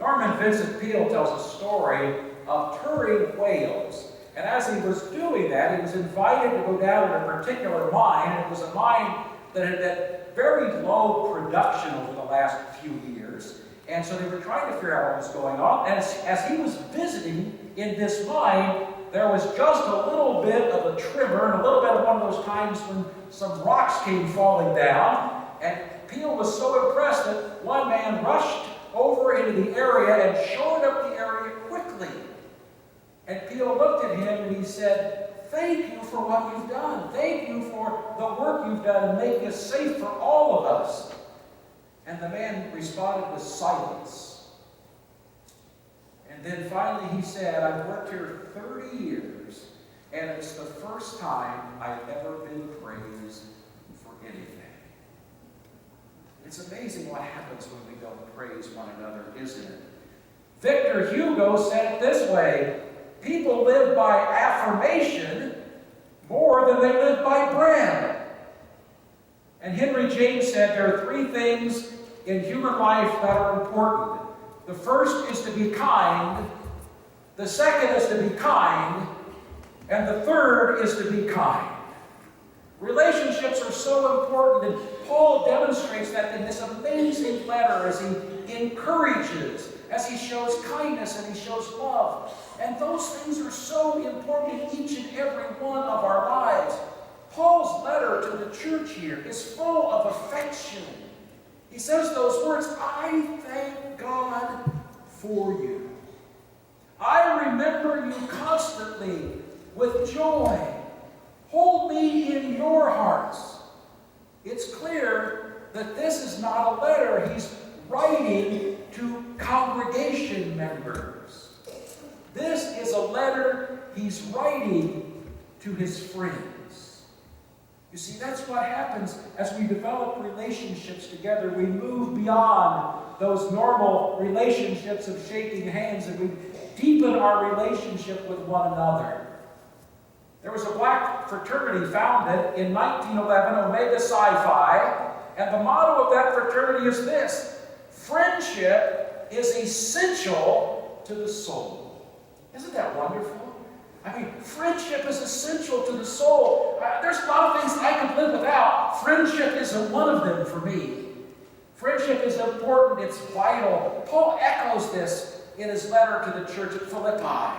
Norman Vincent Peale tells a story of touring whales. And as he was doing that, he was invited to go down to a particular mine. And it was a mine that had had very low production over the last few years. And so they were trying to figure out what was going on. And as he was visiting in this mine, there was just a little bit of a tremor and a little bit of one of those times when some rocks came falling down. And Peale was so impressed that one man rushed over into the area and shored up the area quickly. And Peale looked at him and he said, "Thank you for what you've done. Thank you for the work you've done in making us safe for all of us." And the man responded with silence. And then finally he said, "I've worked here 30 years, and it's the first time I've ever been praised for anything." It's amazing what happens when we don't praise one another, isn't it? Victor Hugo said it this way: people live by affirmation more than they live by bread. And Henry James said there are three things in human life that are important. The first is to be kind, the second is to be kind, and the third is to be kind. Relationships are so important, and Paul demonstrates that in this amazing letter as he encourages, as he shows kindness and he shows love. And those things are so important in each and every one of our lives. Paul's letter to the church here is full of affection. He says those words, "I thank God for you. I remember you constantly with joy. Hold me in your hearts." It's clear that this is not a letter he's writing to congregation members. This is a letter he's writing to his friends. You see, that's what happens as we develop relationships together. We move beyond those normal relationships of shaking hands, and we deepen our relationship with one another. There was a black fraternity founded in 1911, Omega Psi Phi, and the motto of that fraternity is this: friendship is essential to the soul. Isn't that wonderful? I mean, friendship is essential to the soul. There's a lot of things I could live without. Friendship isn't one of them for me. Friendship is important. It's vital. Paul echoes this in his letter to the church at Philippi.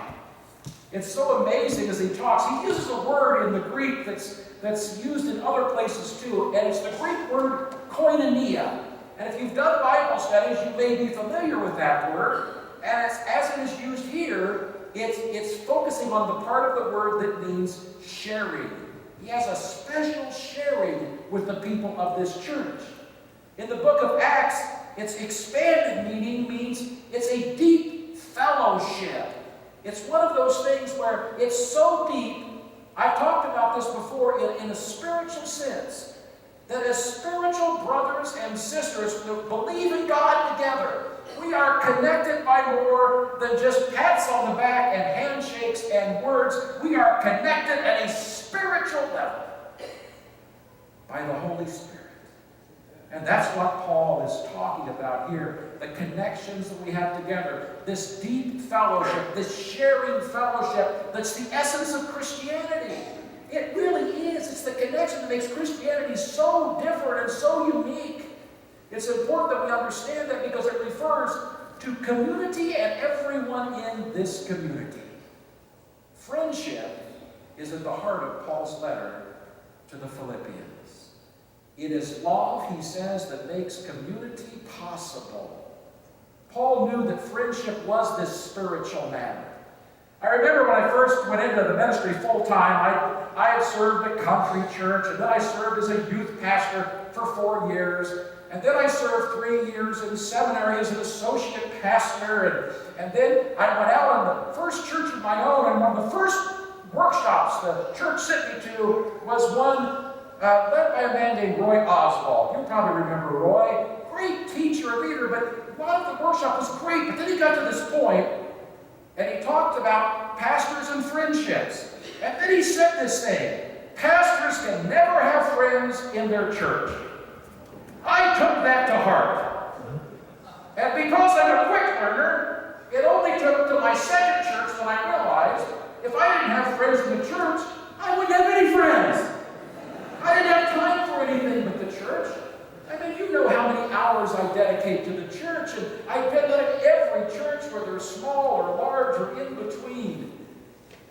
It's so amazing as he talks. He uses a word in the Greek that's used in other places too, and it's the Greek word koinonia. And if you've done Bible studies, you may be familiar with that word. And as it is used here, it's focusing on the part of the word that means sharing. He has a special sharing with the people of this church. In the book of Acts, its expanded meaning means it's a deep fellowship. It's one of those things where it's so deep. I've talked about this before in a spiritual sense, that as spiritual brothers and sisters who believe in God together, we are connected by more than just pats on the back and handshakes and words. We are connected at a spiritual level by the Holy Spirit. And that's what Paul is talking about here, the connections that we have together, this deep fellowship, this sharing fellowship that's the essence of Christianity. It really is. It's the connection that makes Christianity so different and so unique. It's important that we understand that because it refers to community and everyone in this community. Friendship is at the heart of Paul's letter to the Philippians. It is love, he says, that makes community possible. Paul knew that friendship was this spiritual matter. I remember when I first went into the ministry full-time, I had served a country church, and then I served as a youth pastor for 4 years, and then I served 3 years in seminary as an associate pastor, and then I went out on the first church of my own, and one of the first workshops the church sent me to was one led by a man named Roy Oswald. You probably remember Roy. Great teacher and leader, but a lot of the workshop was great, but then he got to this point, and he talked about pastors and friendships. And then he said this thing: pastors can never have friends in their church. I took that to heart. And because I'm a quick learner, my second church when I realized if I didn't have friends in the church, I wouldn't have any friends. I didn't have time for anything but the church. I mean, you know how many hours I dedicate to the church, and I've been at every church, whether small or large or in between.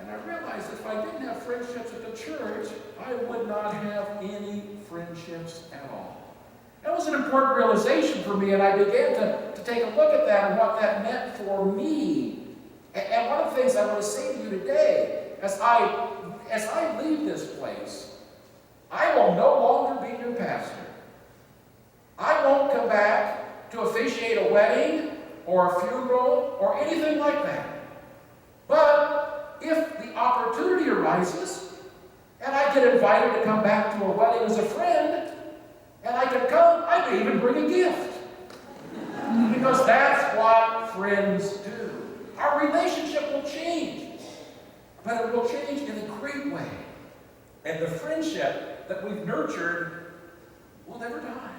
And I realized if I didn't have friendships at the church, I would not have any friendships at all. That was an important realization for me, and I began to take a look at that and what that meant for me. And one of the things I want to say to you today, as I leave this place, I will no longer be your pastor. I won't come back to officiate a wedding or a funeral or anything like that. But if the opportunity arises and I get invited to come back to a wedding as a friend, and I can come, I may even bring a gift. Because that's what friends do. Our relationship will change, but it will change in a great way. And the friendship that we've nurtured will never die.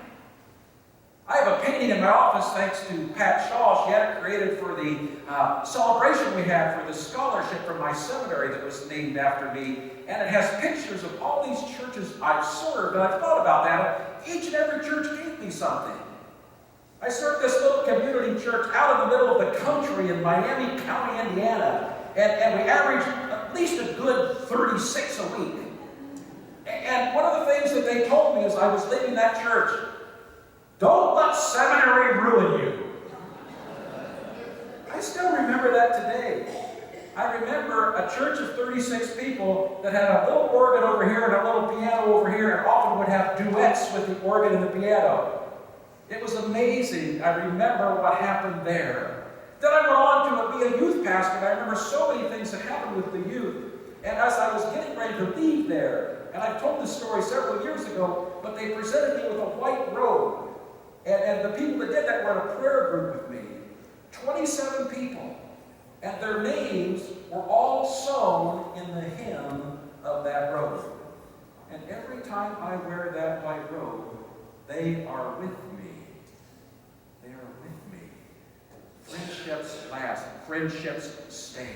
I have a painting in my office thanks to Pat Shaw. She had it created for the celebration we had for the scholarship from my seminary that was named after me. And it has pictures of all these churches I've served. And I've thought about that. Each and every church gave me something. I served this little community church out in the middle of the country in Miami County, Indiana. And we averaged at least a good 36 a week. And one of the things that they told me as I was leaving that church, don't let seminary ruin you. I still remember that today. I remember a church of 36 people that had a little organ over here and a little piano over here, and often would have duets with the organ and the piano. It was amazing. I remember what happened there. Then I went on to be a youth pastor, and I remember so many things that happened with the youth. And as I was getting ready to leave there, and I've told this story several years ago, but they presented me with a white robe. And the people that did that were in a prayer group with me. 27 people. And their names were all sewn in the hem of that robe. And every time I wear that white robe, they are with me. They are with me. Friendships last. Friendships stay.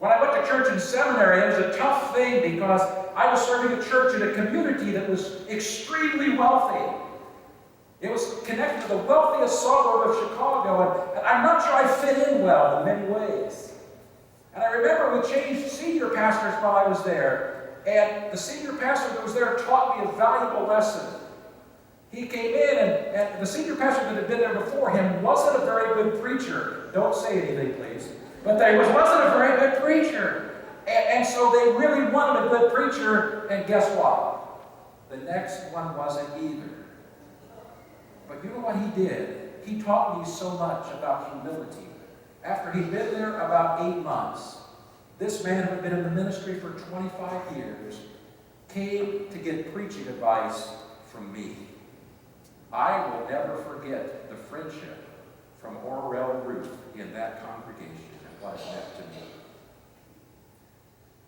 When I went to church in seminary, it was a tough thing because I was serving a church in a community that was extremely wealthy. It was connected to the wealthiest suburb of Chicago, and I'm not sure I fit in well in many ways. And I remember we changed senior pastors while I was there, and the senior pastor that was there taught me a valuable lesson. He came in, and the senior pastor that had been there before him wasn't a very good preacher. Don't say anything, please. But he wasn't a very good preacher. And so they really wanted a good preacher, and guess what? The next one wasn't either. But you know what he did? He taught me so much about humility. After he'd been there about 8 months, this man who had been in the ministry for 25 years came to get preaching advice from me. I will never forget the friendship from Orrell Ruth in that congregation and what it meant to me.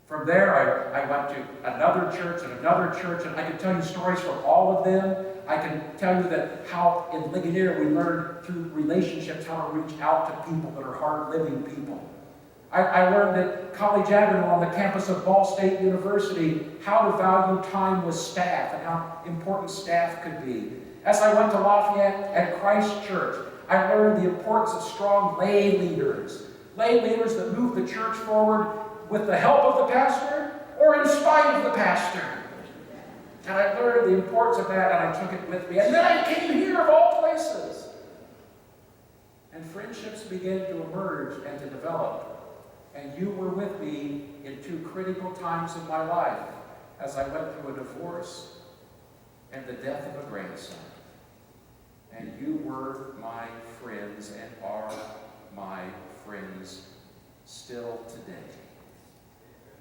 From there, I went to another church, and I can tell you stories from all of them. I can tell you that how in Ligonier we learned through relationships how to reach out to people that are hard-living people. I learned at College Avenue on the campus of Ball State University how to value time with staff and how important staff could be. As I went to Lafayette at Christ Church, I learned the importance of strong lay leaders that move the church forward with the help of the pastor or in spite of the pastor. And I learned the importance of that, and I took it with me. And then I came here of all places. And friendships began to emerge and to develop. And you were with me in 2 critical times of my life as I went through a divorce and the death of a grandson. And you were my friends and are my friends still today.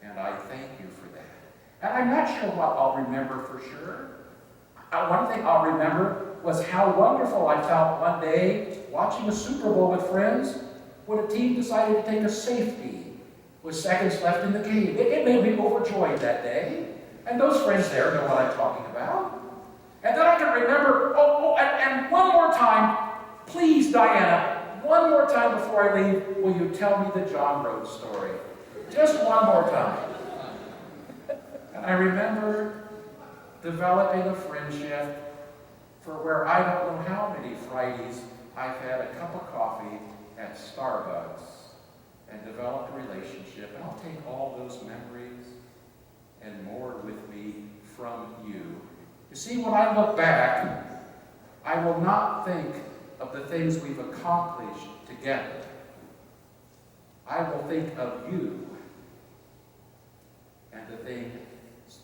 And I thank you for that. And I'm not sure what I'll remember for sure. One thing I'll remember was how wonderful I felt one day watching a Super Bowl with friends when a team decided to take a safety with seconds left in the game. It made me overjoyed that day. And those friends there know what I'm talking about. And then I can remember, and one more time, please, Diana, one more time before I leave, will you tell me the John Road story? Just one more time. And I remember developing a friendship for where I don't know how many Fridays I've had a cup of coffee at Starbucks and developed a relationship. And I'll take all those memories and more with me from you. You see, when I look back, I will not think of the things we've accomplished together. I will think of you and the things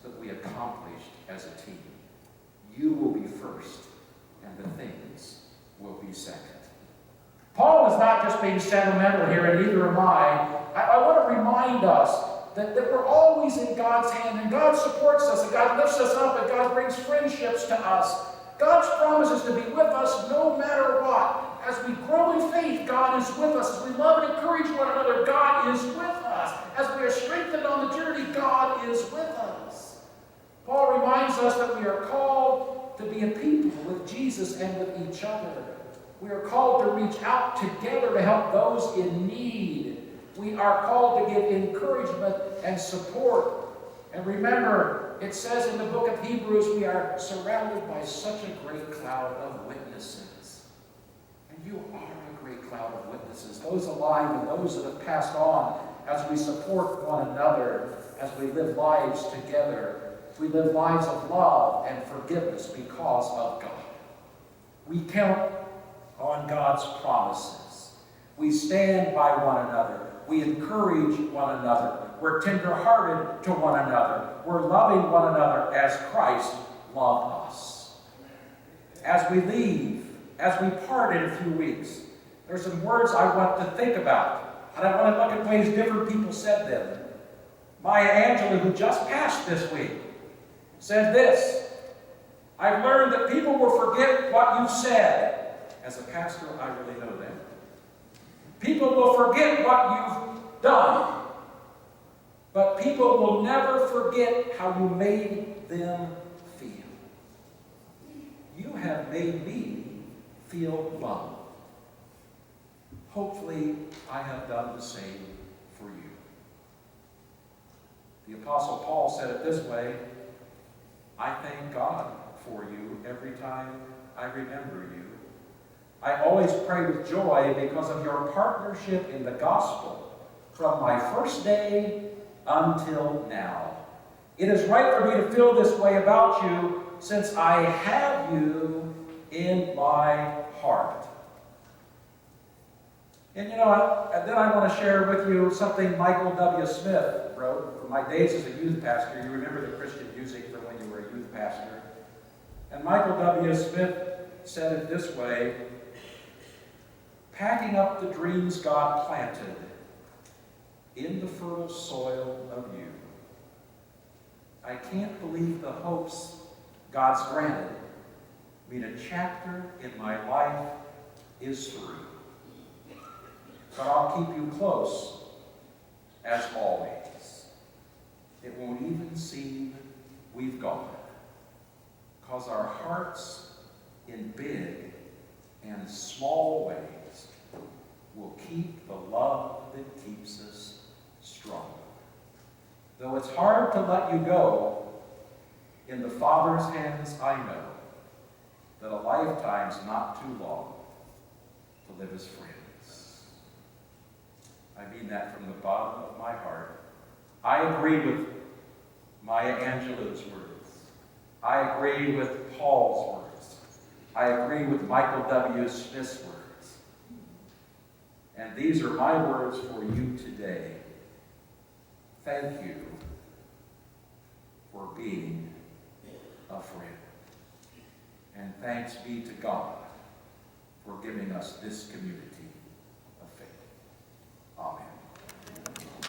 that we accomplished as a team. You will be first, and the things will be second. Paul is not just being sentimental here, and neither am I. I want to remind us that we're always in God's hand, and God supports us, and God lifts us up, and God brings friendships to us. God's promises to be with us no matter what. As we grow in faith, God is with us. As we love and encourage one another, God is with us. As we are strengthened on the journey, God is with us. Paul reminds us that we are called to be a people with Jesus and with each other. We are called to reach out together to help those in need. We are called to give encouragement and support. And remember, it says in the book of Hebrews, we are surrounded by such a great cloud of witnesses. And you are a great cloud of witnesses, those alive and those that have passed on, as we support one another, as we live lives together. We live lives of love and forgiveness because of God. We count on God's promises. We stand by one another. We encourage one another. We're tender-hearted to one another. We're loving one another as Christ loved us. As we leave, as we part in a few weeks, there's some words I want to think about. And I want to look at ways different people said them. Maya Angelou, who just passed this week, said this: I've learned that people will forget what you've said. As a pastor, I really know that. People will forget what you've done, but people will never forget how you made them feel. You have made me feel loved. Hopefully, I have done the same for you. The Apostle Paul said it this way: I thank God for you every time I remember you. I always pray with joy because of your partnership in the gospel from my first day until now. It is right for me to feel this way about you since I have you in my heart. And then I want to share with you something Michael W. Smith wrote from my days as a youth pastor. You remember the Christian music from when you were a youth pastor. And Michael W. Smith said it this way: packing up the dreams God planted in the fertile soil of you. I can't believe the hopes God's granted mean a chapter in my life is through. But I'll keep you close as always. It won't even seem we've gone, 'cause our hearts in big and small ways will keep the love that keeps us strong. Though it's hard to let you go, in the Father's hands I know that a lifetime's not too long to live as friends. I mean that from the bottom of my heart. I agree with Maya Angelou's words. I agree with Paul's words. I agree with Michael W. Smith's words. And these are my words for you today. Thank you for being a friend. And thanks be to God for giving us this community.